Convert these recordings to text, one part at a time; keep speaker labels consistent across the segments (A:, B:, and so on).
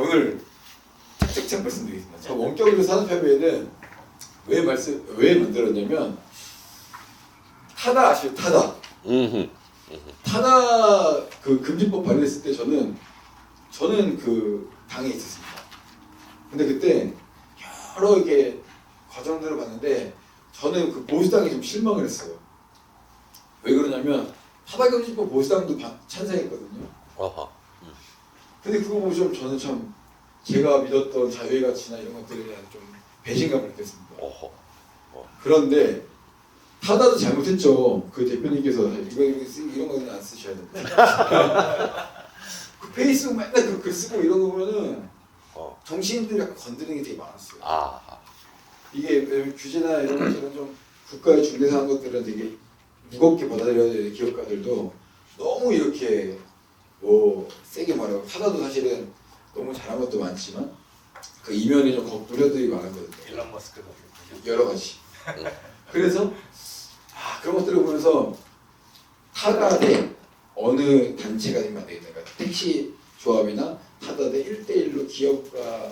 A: 오늘 착착착 말씀드리겠습니다. 저 원격 산업협의회는 왜 만들었냐면 타다 아시죠? 타다. 타다 그 금지법 발의했을 때 저는 그 당에 있었습니다. 근데 그때 여러 이게 과정들을 봤는데 저는 그 보수당에 좀 실망을 했어요. 왜 그러냐면 타다 금지법 보수당도 찬성했거든요. 근데 그거 보시면 저는 참 제가 믿었던 자유의 가치나 이런 것들에 대한 좀 배신감을 느꼈습니다. 그런데 타다도 잘못했죠. 그 대표님께서 이런 거는 안 쓰셔야 된다. 그 페이스북 맨날 그 글 쓰고 이런 거 보면은 정치인들 약간 건드리는 게 되게 많았어요. 이게 규제나 이런 것들은 좀 국가의 중대사한 것들은 되게 무겁게 받아들여야 되는 기업가들도 너무 이렇게 뭐 세게 말하고 타다도 사실은 너무 잘한 것도 많지만 그 이면에 좀 우려들이 많았거든요.
B: 일론 머스크도
A: 여러 가지. 그래서 그런 것들을 보면서 타다 대 어느 단체가 되면 안 되겠다. 그러니까 택시 조합이나 타다 대 1대1로 기업과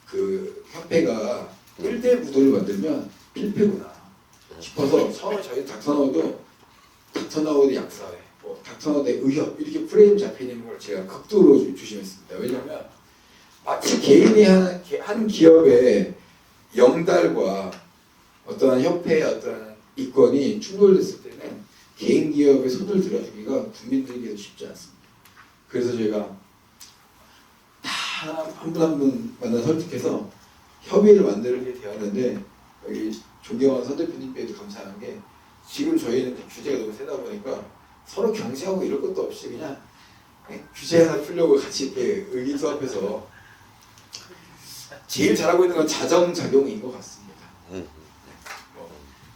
A: 그 협회가 1대1 구도를 만들면 필패구나 싶어서 처음에 저희 닥터나우도 닥터나우 대 약사회, 닥터나우 대 의협 이렇게 프레임 잡히는 걸 제가 극도로 조심했습니다. 왜냐하면 마치 개인이 한 기업의 영달과 어떠한 협회의 어떠한 이권이 충돌됐을 때는 개인 기업의 손을 들어주기가 국민들에게도 쉽지 않습니다. 그래서 저희가 다 한 분 한 분 만나 설득해서 협의를 만들게 되었는데 여기 존경하는 선 대표님께도 감사한 게 지금 저희는 규제가 너무 세다 보니까 서로 경쟁하고 이럴 것도 없이 그냥 규제 하나 풀려고 같이 이렇게 의기투합해서 제일 잘하고 있는 건 자정작용인 것 같습니다.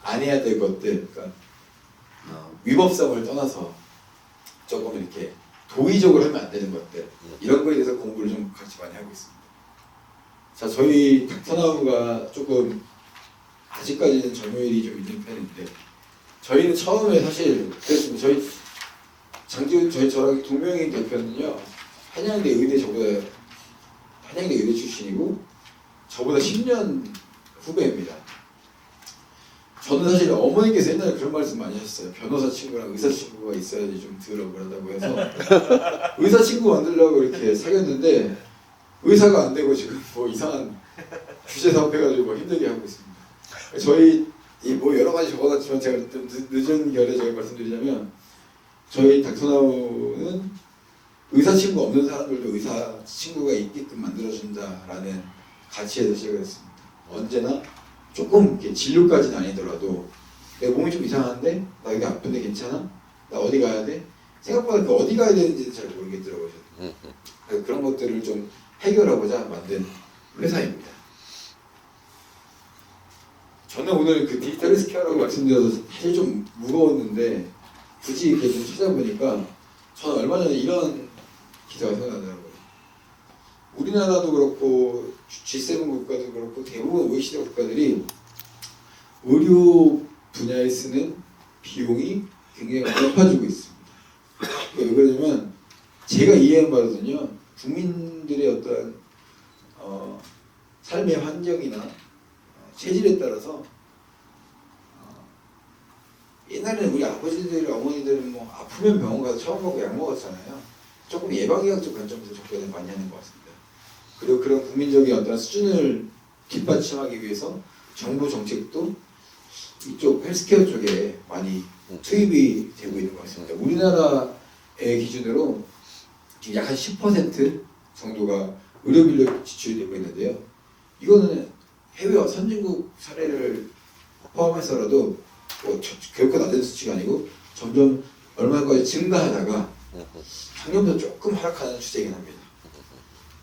A: 안 해야 될 것들, 그러니까 위법성을 떠나서 조금 이렇게 도의적으로 하면 안 되는 것들 이런 거에 대해서 공부를 좀 같이 많이 하고 있습니다. 자, 저희 닥터나우가 조금 아직까지는 점유율이 좀 있는 편인데 저희는 처음에 사실 그랬습니다. 저랑 동명인 대표는요 한양대 의대 한양대 의대 출신이고 저보다 10년 후배입니다. 저는 사실 어머니께서 옛날에 그런 말씀 많이 하셨어요. 변호사 친구랑 의사 친구가 있어야지 좀 덜 억울하다고 해서 의사 친구 만들려고 이렇게 사귀었는데 의사가 안 되고 지금 뭐 이상한 규제 사업해가지고 뭐 힘들게 하고 있습니다. 저희 뭐 여러 가지 적어놨지만 제가 좀 늦은 결에 제가 말씀드리자면 저희 닥터나우는 의사 친구 없는 사람들도 의사 친구가 있게끔 만들어준다라는 가치에서 시작을 했습니다. 언제나 조금 이렇게 진료까지는 아니더라도 내 몸이 좀 이상한데 나 여기 아픈데 괜찮아? 나 어디 가야 돼? 생각보다 그 어디 가야 되는지 잘 모르겠더라고요. 그래서 그런 것들을 좀 해결하고자 만든 회사입니다. 저는 오늘 그 디지털 헬스케어라고 말씀드려서 사실 좀 무거웠는데 굳이 이렇게 좀 찾아보니까 저는 얼마 전에 이런 기사가 생각나더라고요. 우리나라도 그렇고 G7 국가도 그렇고 대부분 OECD 국가들이 의료 분야에 쓰는 비용이 굉장히 높아지고 있습니다. 왜 그러냐면 제가 이해한 바로는요 국민들의 어떤 삶의 환경이나 체질에 따라서 옛날에는 우리 아버지들, 어머니들은 뭐 아프면 병원 가서 처음 먹고 약 먹었잖아요. 조금 예방의학적 관점에서 접근을 많이 하는 것 같습니다. 그리고 그런 국민적인 어떤 수준을 뒷받침하기 위해서 정부 정책도 이쪽 헬스케어 쪽에 많이 투입이 되고 있는 것 같습니다. 우리나라의 기준으로 지금 약 한 10% 정도가 의료비로 지출이 되고 있는데요. 이거는 해외와 선진국 사례를 포함해서라도 뭐 결코 낮은 수치가 아니고 점점 얼마까지 증가하다가 작년부터 조금 하락하는 추세이긴 합니다.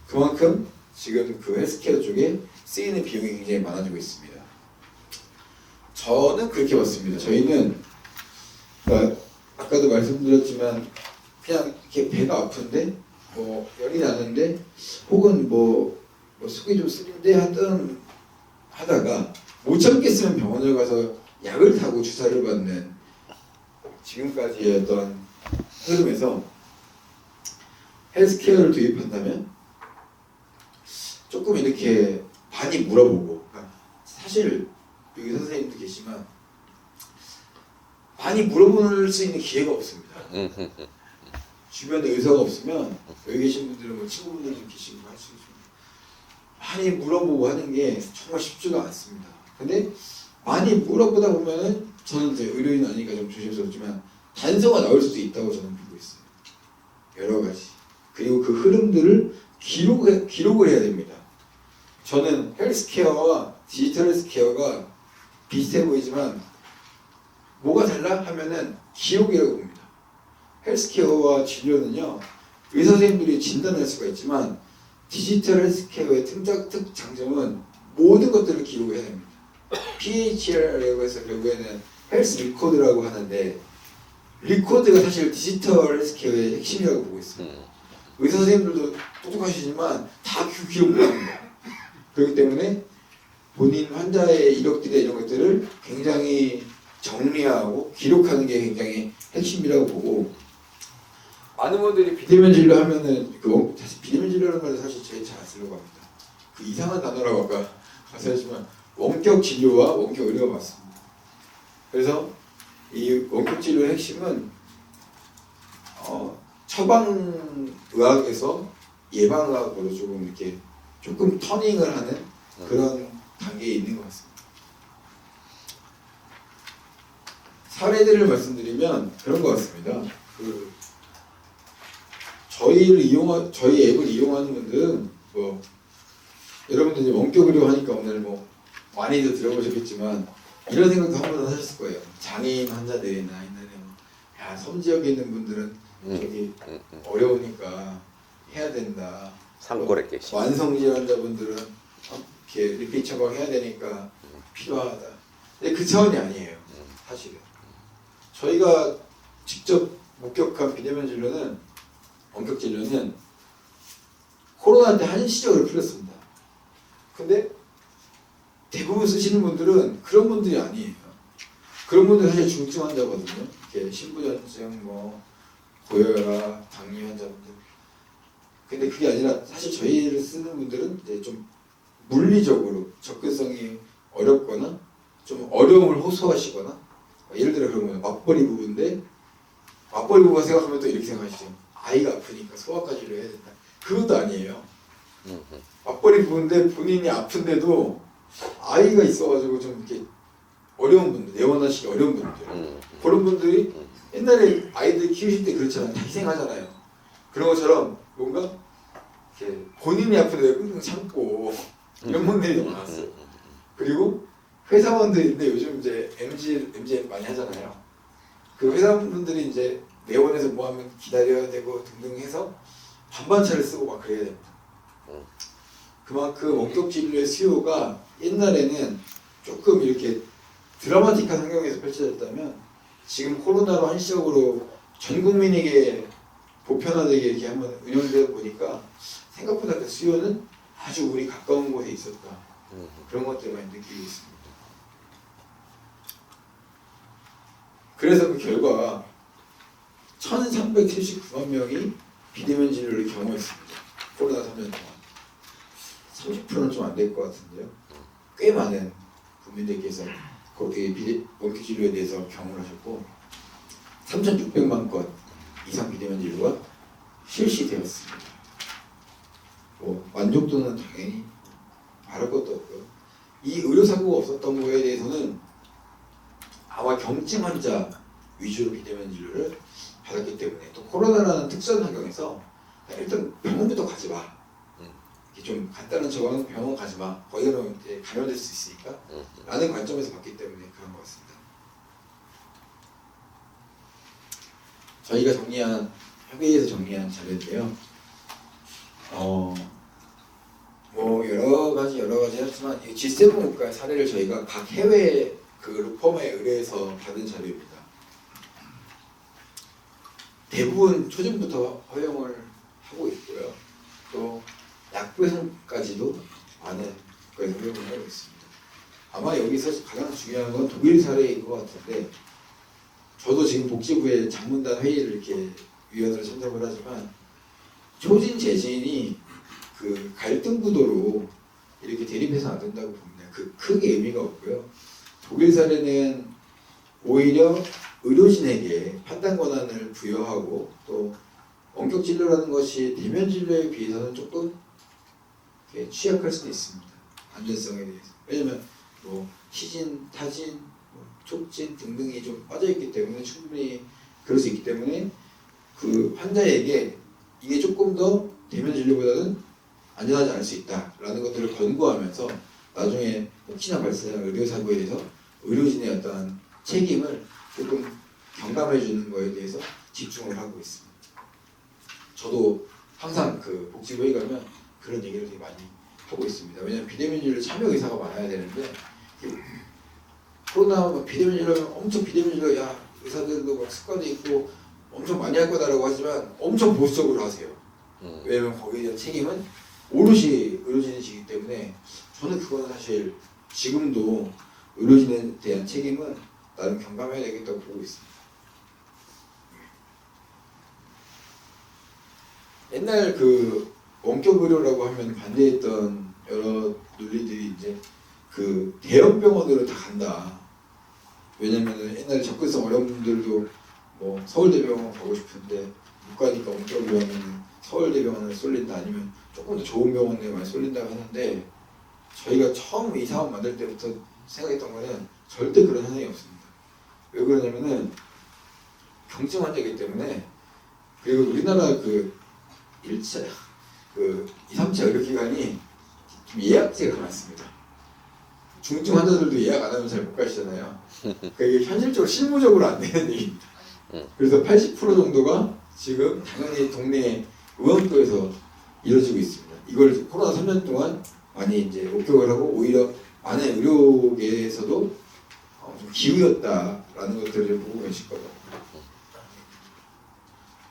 A: 그만큼 지금 그 헬스케어 쪽에 쓰이는 비용이 굉장히 많아지고 있습니다. 저는 그렇게 봤습니다. 저희는 아까도 말씀드렸지만 그냥 이렇게 배가 아픈데 뭐 열이 나는데 혹은 뭐 속이 좀 쓰린데 하다가 못 참겠으면 병원을 가서 약을 타고 주사를 받는 지금까지의 어떤 흐름에서 헬스케어를 도입한다면 조금 이렇게 많이 물어보고, 그러니까 사실 여기 선생님도 계시지만 많이 물어볼 수 있는 기회가 없습니다. 주변에 의사가 없으면 여기 계신 분들은 뭐 친구분들도 계시고 할 수 있죠. 많이 물어보고 하는 게 정말 쉽지가 않습니다. 근데 많이 물어보다 보면은 저는 이제 의료인 아니니까 좀 조심스럽지만 단서가 나올 수도 있다고 저는 믿고 있어요. 여러 가지. 그리고 그 흐름들을 기록을 해야 됩니다. 저는 헬스케어와 디지털 헬스케어가 비슷해 보이지만 뭐가 달라 하면은 기록이라고 봅니다. 헬스케어와 진료는요, 의사 선생님들이 진단할 수가 있지만 디지털 헬스케어의 특장점은 모든 것들을 기록해야 됩니다. PHR이라고 해서 결국에는 헬스 리코드라고 하는데, 리코드가 사실 디지털 헬스케어의 핵심이라고 보고 있습니다. 의사 선생님들도 똑똑하시지만 다 기록 못합니다. 그렇기 때문에 본인 환자의 이력들이나 이런 것들을 굉장히 정리하고 기록하는 게 굉장히 핵심이라고 보고, 많은 분들이 비대면 진료 하면은 사실 비대면 진료라는 말을 사실 제일 잘 안 쓰려고 합니다. 그 이상한 단어라고 아까 말씀하셨지만 원격 진료와 원격 의료가 맞습니다. 그래서 이 원격 진료의 핵심은 처방의학에서 예방의학으로 조금 이렇게 조금 터닝을 하는 그런 단계에 있는 것 같습니다. 사례들을 말씀드리면 그런 것 같습니다. 저희 앱을 이용하는 분들은 뭐 여러분들 이제 원격 의료 하니까 오늘 뭐 많이들 들어보셨겠지만 이런 생각도 한 번은 하셨을 거예요. 장애인 환자들이나 옛날에 야, 섬 지역에 있는 분들은 저기 어려우니까 해야 된다.
B: 산골에 계시.
A: 완성질 환자분들은 이렇게 리피트 처방해야 되니까 필요하다. 근데 그 차원이 아니에요. 사실은 저희가 직접 목격한 비대면 진료는, 원격 진료는 코로나 때 한시적으로 풀렸습니다. 근데 대부분 쓰시는 분들은 그런 분들이 아니에요. 그런 분들 사실 중증 환자거든요. 이렇게 신부전증, 뭐 고혈압, 당뇨 환자분들. 근데 그게 아니라 사실 저희를 쓰는 분들은 이제 좀 물리적으로 접근성이 어렵거나 좀 어려움을 호소하시거나, 예를 들어 그러면 맞벌이 부부인데 맞벌이 부부가 생각하면 또 이렇게 생각하시죠. 아이가 아프니까 소아과질을 해야 된다. 그것도 아니에요. 맞벌이 부부인데 본인이 아픈데도 아이가 있어가지고 좀 이렇게 어려운 분들, 내원하시기 어려운 분들, 그런 분들이 옛날에 아이들 키우실 때 그렇잖아요. 다 희생하잖아요. 그런 것처럼 뭔가 이렇게 본인이 아픈데 끙끙 참고 이런 분들이 너무 많았어요. 그리고 회사원들인데 요즘 이제 MZ 많이 하잖아요. 그 회사원분들이 이제 내원에서 뭐 하면 기다려야 되고 등등 해서 반반차를 쓰고 막 그래야 됩니다. 그만큼 원격 진료의 수요가 옛날에는 조금 이렇게 드라마틱한 환경에서 펼쳐졌다면 지금 코로나로 한시적으로 전 국민에게 보편화되게 이렇게 한번 운영되다 보니까 생각보다 그 수요는 아주 우리 가까운 곳에 있었다. 그런 것들을 많이 느끼고 있습니다. 그래서 그 결과 1379만 명이 비대면 진료를 경험했습니다. 코로나 3년 동안. 30%는 좀 안 될 것 같은데요. 꽤 많은 국민들께서 거기 원격 진료에 대해서 경험을 하셨고 3,600만 건 이상 비대면 진료가 실시되었습니다. 뭐 만족도는 당연히 말할 것도 없고요. 이 의료사고가 없었던 거에 대해서는 아마 경증 환자 위주로 비대면 진료를 받았기 때문에, 또 코로나라는 특수한 환경에서 일단 병원부터 가지 마. 좀 간단한 처방은 병원 가지 마. 거기 가면 이제 감염될 수 있으니까. 라는 관점에서 봤기 때문에 그런 것 같습니다. 저희가 정리한, 협의회에서 정리한 자료인데요. 뭐 여러 가지 했지만 이 G7 국가의 사례를 저희가 각 해외 그 루펌에 의뢰해서 받은 자료입니다. 대부분 초중부터 허용을 하고 있고요. 또 약배송까지도 많은 거에 허용을 하고 있습니다. 아마 여기서 가장 중요한 건 독일 사례인 것 같은데, 저도 지금 복지부의 장문단 회의를 이렇게 위원으로 참석을 하지만 초진 재진이 그 그 갈등 구도로 이렇게 대립해서 안 된다고 봅니다. 크게 의미가 없고요. 독일 사례는 오히려 의료진에게 판단 권한을 부여하고 또 원격 진료라는 것이 대면 진료에 비해서는 조금 취약할 수도 있습니다. 안전성에 대해서. 왜냐면 뭐 시진, 타진, 촉진 등등이 좀 빠져있기 때문에 충분히 그럴 수 있기 때문에 그 환자에게 이게 조금 더 대면 진료보다는 안전하지 않을 수 있다라는 것들을 권고하면서 나중에 혹시나 발생한 의료사고에 대해서 의료진의 어떤 책임을 조금 경감해 주는 거에 대해서 집중을 하고 있습니다. 저도 항상 그 복지부에 가면 그런 얘기를 되게 많이 하고 있습니다. 왜냐하면 비대면 진료 참여 의사가 많아야 되는데 코로나 비대면 진료면 엄청 비대면 진료 야 의사들도 막 습관이 있고 엄청 많이 할 거다라고 하지만 엄청 보수적으로 하세요. 왜냐하면 거기에 대한 책임은 오롯이 의료진이시기 때문에 저는 그거는 사실 지금도 의료진에 대한 책임은 나름 경감해야 되겠다고 보고 있습니다. 옛날 그 원격 의료라고 하면 반대했던 여러 논리들이 이제 그 대형 병원으로 다 간다. 왜냐면은 옛날에 접근성 어려운 분들도 뭐 서울대병원 가고 싶은데 못 가니까 원격으로 하면 서울대병원을 쏠린다 아니면 조금 더 좋은 병원에 많이 쏠린다고 하는데 저희가 처음 이 사업 만들 때부터 생각했던 거는 절대 그런 현상이 없습니다. 왜 그러냐면은 경증 환자이기 때문에 그리고 우리나라 그 1차, 그 2, 3차 의료기관이 좀 예약제가 많습니다. 중증 환자들도 예약 안 하면 잘 못 가시잖아요. 그러니까 이게 현실적으로 실무적으로 안 되는 얘기입니다. 그래서 80% 정도가 지금 당연히 동네 의원도에서 이루어지고 있습니다. 이걸 코로나 3년 동안 많이 이제 목격을 하고 오히려 많은 의료계에서도 좀 기우였다라는 것들을 보고 계실 거예요.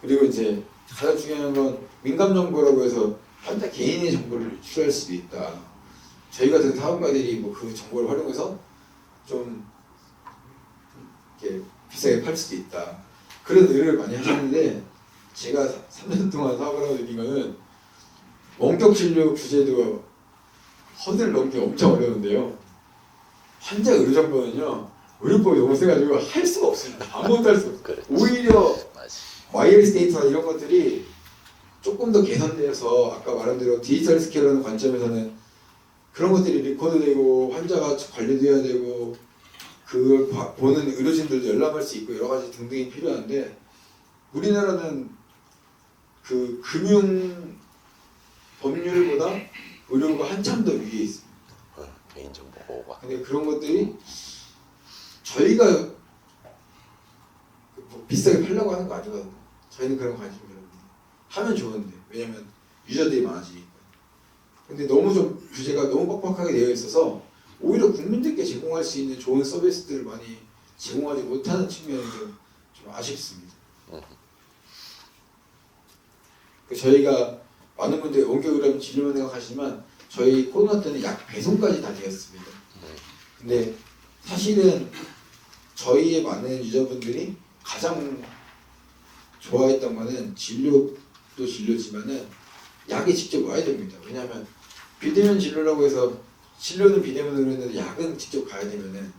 A: 그리고 이제 가장 중요한 건 민감 정보라고 해서 환자 개인의 정보를 유출할 수도 있다. 저희 같은 사업가들이 뭐 그 정보를 활용해서 좀 이렇게 비싸게 팔 수도 있다. 그런 의뢰를 많이 하셨는데 제가 3년 동안 사업을 하고 느낀 거는 원격 진료 규제도 허들을 넘기 엄청 어려운데요. 환자 의료 정보는요 의료법이 너무 세가지고 할 수가 없습니다. 아무것도 할 수 없어요. 오히려 와이어리스 데이터나 이런 것들이 조금 더 개선돼서 아까 말한 대로 디지털 스케일하는 관점에서는 그런 것들이 리코드되고 환자가 관리돼야 되고 그걸 보는 의료진들도 열람할 수 있고 여러 가지 등등이 필요한데 우리나라는 그 금융 법률보다 의료가 한참 더 위에 있습니다.
B: 개인정보 보호가.
A: 근데 그런 것들이 저희가 뭐 비싸게 팔려고 하는 거 아니거든요. 저희는 그런 관심이 없는데 하면 좋은데 왜냐면 유저들이 많아지니까. 근데 너무 좀 규제가 너무 빡빡하게 되어 있어서 오히려 국민들께 제공할 수 있는 좋은 서비스들을 많이 제공하지 못하는 측면이 좀 아쉽습니다. 저희가 많은 분들이 원격으로 하면 진료만 생각하시지만 저희 코로나 때는 약 배송까지 다 되었습니다. 근데 사실은 저희의 많은 유저분들이 가장 좋아했던 거는 진료도 진료지만은 약이 직접 와야 됩니다. 왜냐하면 비대면 진료라고 해서 진료는 비대면으로 했는데 약은 직접 가야 되면은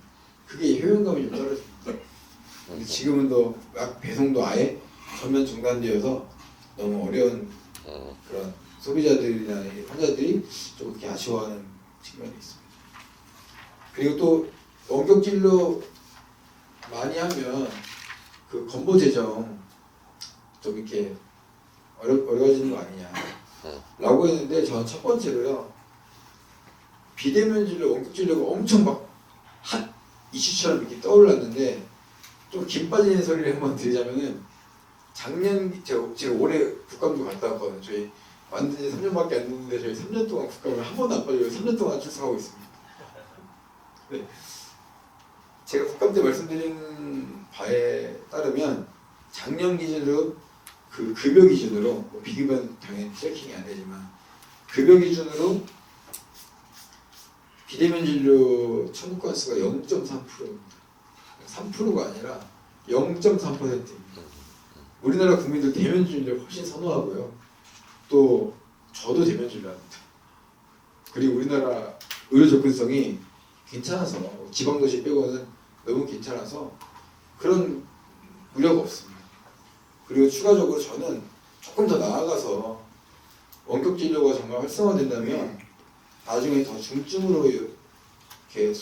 A: 그게 효용감이 좀 떨어집니다. 근데 지금은 또 약 배송도 아예 전면 중단되어서 너무 어려운 그런 소비자들이나 환자들이 좀 그렇게 아쉬워하는 측면이 있습니다. 그리고 또 원격 진료 많이 하면 그 건보 재정 좀 이렇게 어려워지는 거 아니냐 라고 했는데 저는 첫 번째로요 비대면 진료, 원격 진료가 엄청 막 핫 이슈처럼 이렇게 떠올랐는데 좀 김 빠지는 소리를 한번 드리자면은 작년 제가 올해 국감도 갔다 왔거든요. 저희 만든 지 3년밖에 안 됐는데 저희 3년 동안 국감을 한 번도 안 빠지고 3년 동안 출석하고 있습니다. 네. 제가 국감 때 말씀드린 바에 따르면 작년 기준으로 그 급여 기준으로 뭐 비급여는 당연히 트래킹이 안 되지만 급여 기준으로 비대면 진료 청구 건수가 0.3%입니다. 3%가 아니라 0.3%입니다. 우리나라 국민들 대면 진료를 훨씬 선호하고요. 또 저도 대면 진료합니다. 그리고 우리나라 의료 접근성이 괜찮아서 지방도시 빼고는 너무 괜찮아서 그런 우려가 없습니다. 그리고 추가적으로 저는 조금 더 나아가서 원격 진료가 정말 활성화된다면 나중에 더 중증으로 이렇게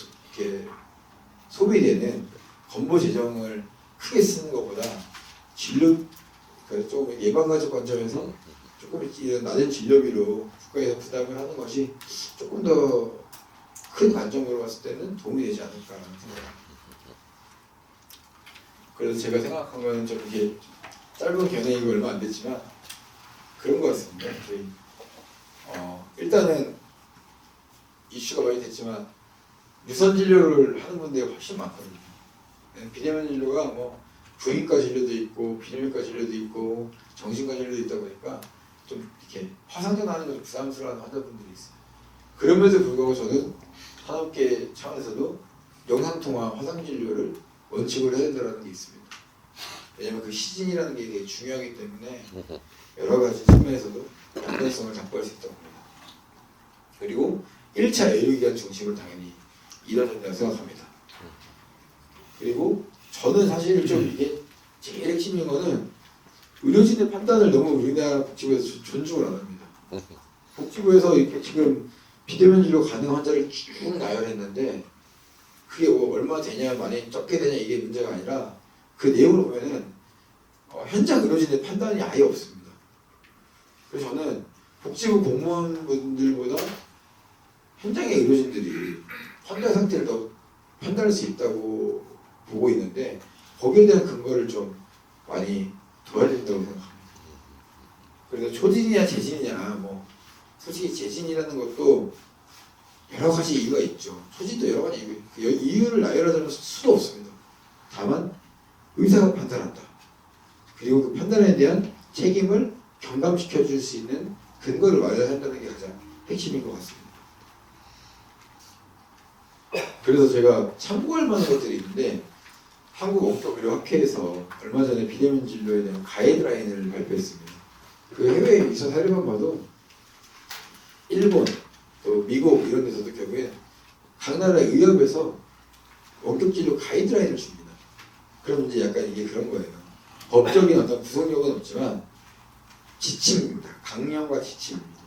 A: 소비되는 건보 재정을 크게 쓰는 것보다 진료 그러니까 조금 예방가적 관점에서 조금 이런 낮은 진료비로 국가에서 부담을 하는 것이 조금 더 큰 관점으로 봤을 때는 도움이 되지 않을까라는 생각입니다. 그래서 제가 생각한 거는 좀 이게 짧은 견해이고 얼마 안 됐지만 그런 것 같습니다. 저희 일단은 이슈가 많이 됐지만 유선 진료를 하는 분들이 훨씬 많거든요. 비대면 진료가 뭐 부인과 진료도 있고 비뇨기과 진료도 있고 정신과 진료도 있다 보니까 좀 이렇게 화상 전화하는 건 부담스러운 환자분들이 있어요. 그럼에도 불구하고 저는 산업계 차원에서도 영상통화 화상 진료를 원칙으로 해야 된다는 게 있습니다. 왜냐하면 그 시진이라는 게 되게 중요하기 때문에 여러 가지 측면에서도 안전성을 확보할 수 있다고 봅니다. 그리고 1차 의료기관 중심으로 당연히 이뤄진다고 생각합니다. 그리고 저는 사실 좀 이게 제일 핵심인 거는 의료진의 판단을 너무 우리나라 복지부에서 존중을 안 합니다. 복지부에서 이렇게 지금 비대면 진료 가능 환자를 쭉 나열했는데 그게 뭐 얼마 되냐 많이 적게 되냐 이게 문제가 아니라 그 내용을 보면은 현장 의료진의 판단이 아예 없습니다. 그래서 저는 복지부 공무원분들보다 현장의 의료진들이 환자 상태를 더 판단할 수 있다고 보고 있는데 거기에 대한 근거를 좀 많이 둬야 된다고 생각합니다. 그래서 초진이냐 재진이냐 뭐 솔직히 재진이라는 것도 여러 가지 이유가 있죠. 초진도 여러 가지 이유가 있고 이유를 나열하자면 수도 없습니다. 다만 의사가 판단한다. 그리고 그 판단에 대한 책임을 경감시켜 줄 수 있는 근거를 마련한다는 게 가장 핵심인 것 같습니다. 그래서 제가 참고할 만한 것들이 있는데 한국원격의료학회에서 얼마 전에 비대면 진료에 대한 가이드라인을 발표했습니다. 그 해외 유사 사례만 봐도 일본, 또 미국 이런 데서도 결국에 각 나라의 의협에서 원격 진료 가이드라인을 줍니다. 그럼 이제 약간 이게 그런 거예요. 법적인 어떤 구속력은 없지만 지침입니다. 강령과 지침입니다.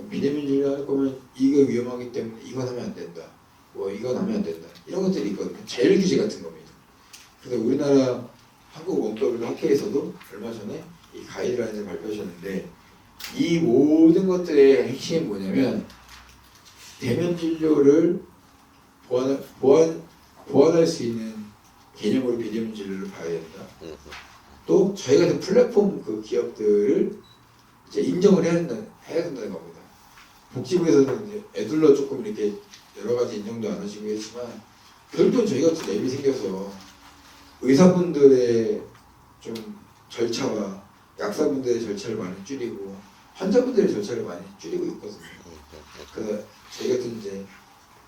A: 비대면 진료할 거면 이거 위험하기 때문에 이건 하면 안 된다. 뭐 이건 하면 안 된다. 이런 것들이 있거든요. 제일 규제 같은 겁니다. 그래서 우리나라 한국원격의료학회에서도 얼마 전에 이 가이드라인을 발표하셨는데 이 모든 것들의 핵심이 뭐냐면 대면 진료를 보완할 수 있는 개념으로 비대면 진료를 봐야 된다. 또 저희 같은 플랫폼 그 기업들을 이제 인정을 해야 된다는 겁니다. 복지부에서는 이제 애둘러 조금 이렇게 여러 가지 인정도 안 하시고 했지만 결국은 저희 같은 앱이 생겨서 의사분들의 좀 절차와 약사분들의 절차를 많이 줄이고 환자분들의 절차를 많이 줄이고 있거든요. 그래서 저희 같은 이제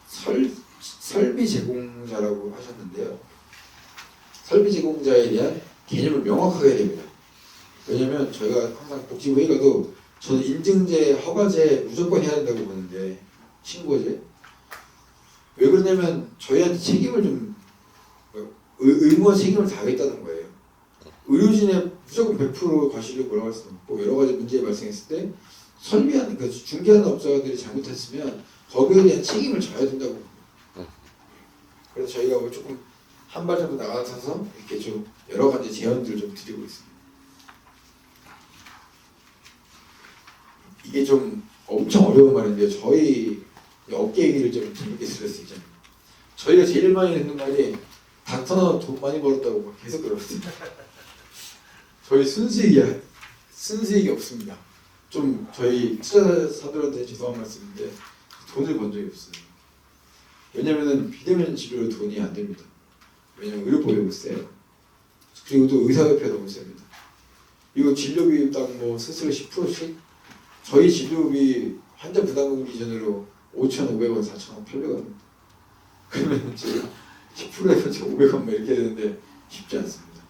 A: 설비 제공자라고 하셨는데요. 설비 제공자에 대한 개념을 명확하게 해야 됩니다. 왜냐면 저희가 항상 복지부 회의 가도 저는 인증제, 허가제 무조건 해야 된다고 보는데 신고제 왜 그러냐면 저희한테 책임을 좀 의무와 책임을 다하겠다는 거예요. 의료진의 무조건 100% 과실로 몰아갈 수는 없고 여러 가지 문제가 발생했을 때 설비하는 그 중개하는 업자들이 잘못했으면 거기에 대한 책임을 져야 된다고 봅니다. 그래서 저희가 뭐 조금 한 발 정도 나가서 이렇게 좀 여러 가지 제안들을 좀 드리고 있습니다. 이게 좀 엄청 어려운 말인데요. 저희 업계 얘기를 좀 재밌게 들을 수 있잖아요. 저희가 제일 많이 듣는 말이 닥터나 돈 많이 벌었다고 막 계속 그러거든요. 저희 순수익이 없습니다. 좀 저희 투자사들한테 죄송한 말씀인데 돈을 번 적이 없어요. 왜냐면은 비대면 진료로 돈이 안 됩니다. 왜냐면 의료법이 너무 세요. 그리고 또 의사협회가 너무 셉니다. 이거 진료비 딱 뭐 스스로 10%씩 저희 진료비 환자 부담금 기준으로 5,500원, 4,000원, 800원 그러면 지금 10%에서 500원 이렇게 되는데 쉽지 않습니다.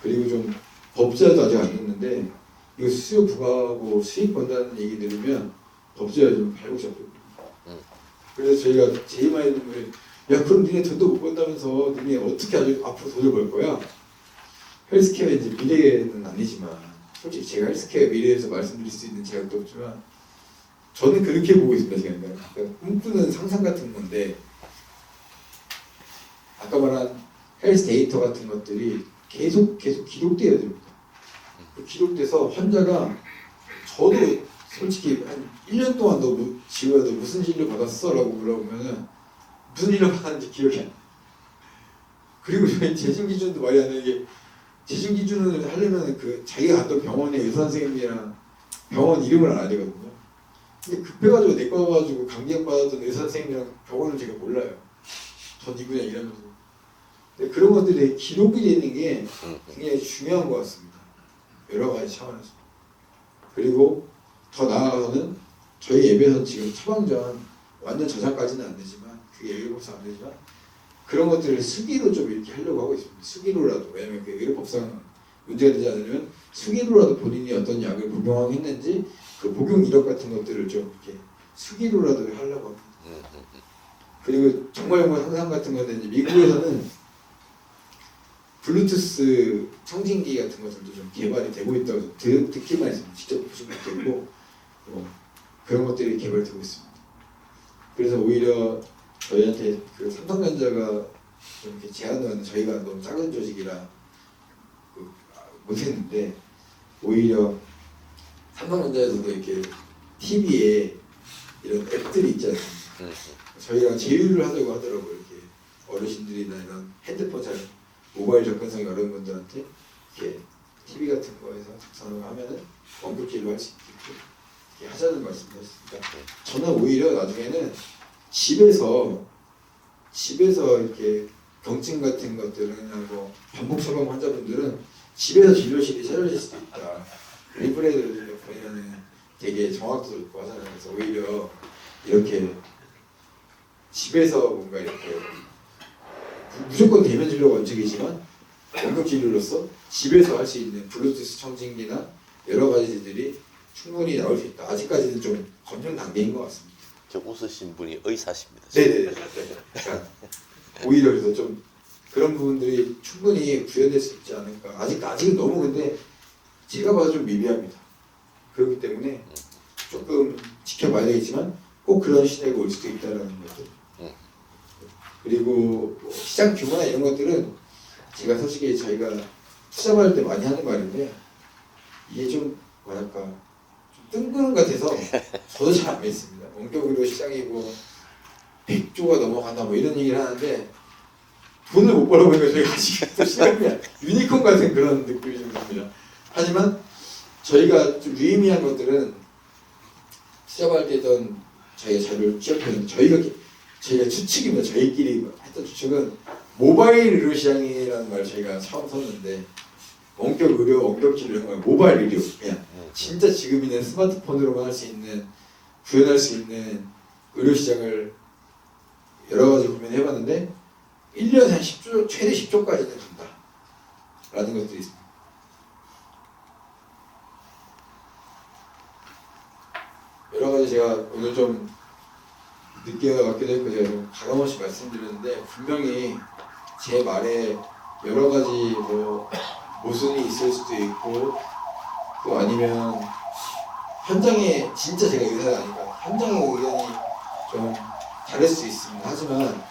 A: 그리고 좀 법제도 아직 안 됐는데 이거 수요 부과하고 수익 번다는 얘기 들으면 법제가 좀 발목잡혀요. 그래서 저희가 제일 많이 듣는 분이 야 그럼 니네 돈도 못 번다면서 니네 어떻게 아주 앞으로 돈을 벌 거야? 헬스케어 이제 미래는 아니지만 솔직히 제가 헬스케어 미래에서 말씀드릴 수 있는 제약도 없지만 저는 그렇게 보고 있습니다. 제가 그러니까 꿈꾸는 상상 같은 건데 아까 말한 헬스 데이터 같은 것들이 계속 기록돼야 됩니다. 기록돼서 환자가 저도 솔직히 한 1년 동안 너 지호야 너 무슨 진료 받았어? 라고 물어보면은 무슨 진료 받았는지 기억이 안 나. 그리고 저희 재심 기준도 말이 안 되는 게 재심 기준을 하려면 그 자기가 갔던 병원의 의사 선생님이랑 병원 이름을 알아야 되거든요. 근데 급해가지고 내과 가가지고 감기약 받았던 의사 선생님이랑 병원을 제가 몰라요. 전 이 분야 일하면서. 근데 그런 것들이 기록이 되는 게 굉장히 중요한 것 같습니다. 여러 가지 차원에서. 그리고 더 나아가서는 저희 앱에서 지금 처방전 완전 저장까지는 안 되지만 그게 의료법상 안 되지만 그런 것들을 수기로 좀 이렇게 하려고 하고 있습니다. 수기로라도 왜냐면 그 의료법상 문제가 되지 않으면 수기로라도 본인이 어떤 약을 복용했는지 그 복용 이력 같은 것들을 좀 이렇게 수기로라도 하려고 합니다. 그리고 정말 상상 같은 건데 이제 미국에서는 블루투스 청진기 같은 것들도 좀 개발이 되고 있다고 듣기만 했습니다. 직접 보신 것도 있고 그런 것들이 개발되고 있습니다. 그래서 오히려 저희한테 그 삼성전자가 좀 이렇게 제안을 하는 저희가 너무 작은 조직이라 못했는데 오히려 삼성전자에서도 이렇게 TV에 이런 앱들이 있지 않습니까? 저희랑 제휴를 하자고 하더라고요. 이렇게 어르신들이나 이런 핸드폰 잘 모바일 접근성이 어려운 분들한테 이렇게 TV 같은 거에서 접선을 하면은 원격질로 할 수 있게 이렇게 하자는 말씀이었으니까 저는 오히려 나중에는 집에서 이렇게 경증 같은 것들은 하고 반복 처방 환자분들은 집에서 진료실이 차려질 수도 있다. 리브레드를 보면은 되게 정확도도 있고 하잖아요. 그래서 오히려 이렇게 집에서 뭔가 이렇게 무조건 대면 진료가 원칙이지만 원격 진료로서 집에서 할 수 있는 블루투스 청진기나 여러 가지들이 충분히 나올 수 있다. 아직까지는 좀 검증 단계인 것 같습니다.
B: 저 웃으신 분이 의사십니다.
A: 네네네. 그러니까 오히려 그래서 좀 그런 부분들이 충분히 구현될 수 있지 않을까. 아직은 너무 근데 제가 봐도 좀 미비합니다. 그렇기 때문에 조금 지켜봐야 되겠지만 꼭 그런 시대가 올 수도 있다라는 것들. 그리고 뭐 시장 규모나 이런 것들은 제가 솔직히 저희가 투자 받을 때 많이 하는 말인데 이게 좀 뭐랄까 좀 뜬구름 같아서 저도 잘 안 믿습니다. 원격으로 시장이고 100조가 넘어간다 뭐 이런 얘기를 하는데 돈을 못 벌어보니까 저희가 아직 또 시장이 유니콘 같은 그런 느낌이 좀 듭니다. 하지만 저희가 좀 유의미한 것들은 투자 받을 때 했던 저희가 자료를 취합했는데 저희가 추측입니다. 저희끼리 했던 추측은 모바일 의료 시장이라는 말 저희가 처음 썼는데 원격 의료, 원격 진료 이런 걸 모바일 의료 그냥 진짜 지금 있는 스마트폰으로만 할 수 있는 구현할 수 있는 의료 시장을 여러 가지 고민해봤는데 1년에 한 10조, 최대 10조까지는 된다 라는 것들이 있습니다. 여러 가지 제가 오늘 좀 늦게 왔기도 했고 제가 좀 가감없이 말씀드렸는데 분명히 제 말에 여러 가지 뭐 모순이 있을 수도 있고 또 아니면 현장에 진짜 제가 의사가 아니까 현장의 의견이 좀 다를 수 있습니다. 하지만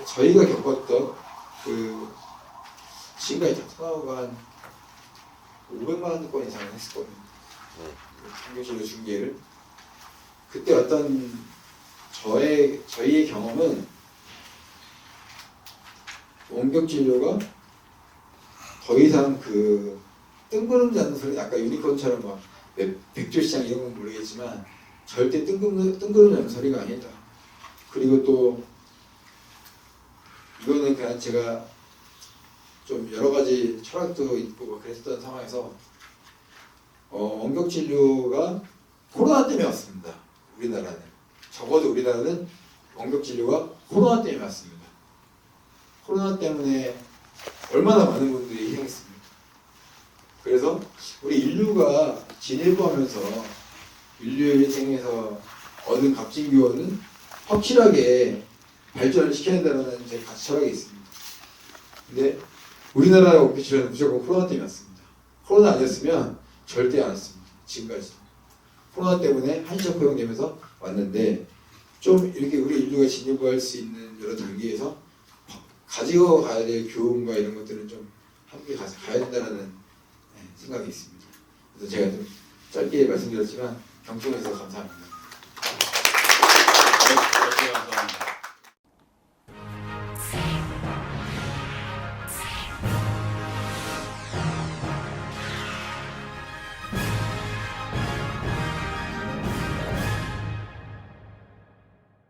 A: 저희가 겪었던 그 지금까지 닥터나우가 한 500만 건 이상 했었거든요. 상교실로 중계를 그때 어떤 저희의 경험은 원격 진료가 더 이상 그 뜬구름 잡는 소리 아까 유니콘처럼 막 100조 시장 이런 건 모르겠지만 절대 뜬구름 잡는 소리가 아니다. 그리고 또 이거는 그냥 제가 좀 여러 가지 철학도 있고 뭐 그랬던 상황에서 원격 진료가 코로나 때문에 왔습니다. 우리나라는 적어도 우리나라는 원격 진료가 코로나 때문에 왔습니다. 코로나 때문에 얼마나 많은 분들이 희생했습니까? 그래서 우리 인류가 진일보하면서 인류의 생에서 얻은 값진 교훈은 확실하게 발전을 시켜야 된다는 제 가치 철학이 있습니다. 근데 우리나라의 오피셜은 무조건 코로나 때문에 왔습니다. 코로나 아니었으면 절대 안 왔습니다. 지금까지. 코로나 때문에 한시적 허용되면서 왔는데 좀 이렇게 우리 인류가 진일보할 수 있는 여러 단계에서 가지고 가야 될 교훈과 이런 것들은 좀 함께 가야 된다는 생각이 있습니다. 그래서 제가 좀 짧게 말씀드렸지만 경청해서 감사합니다.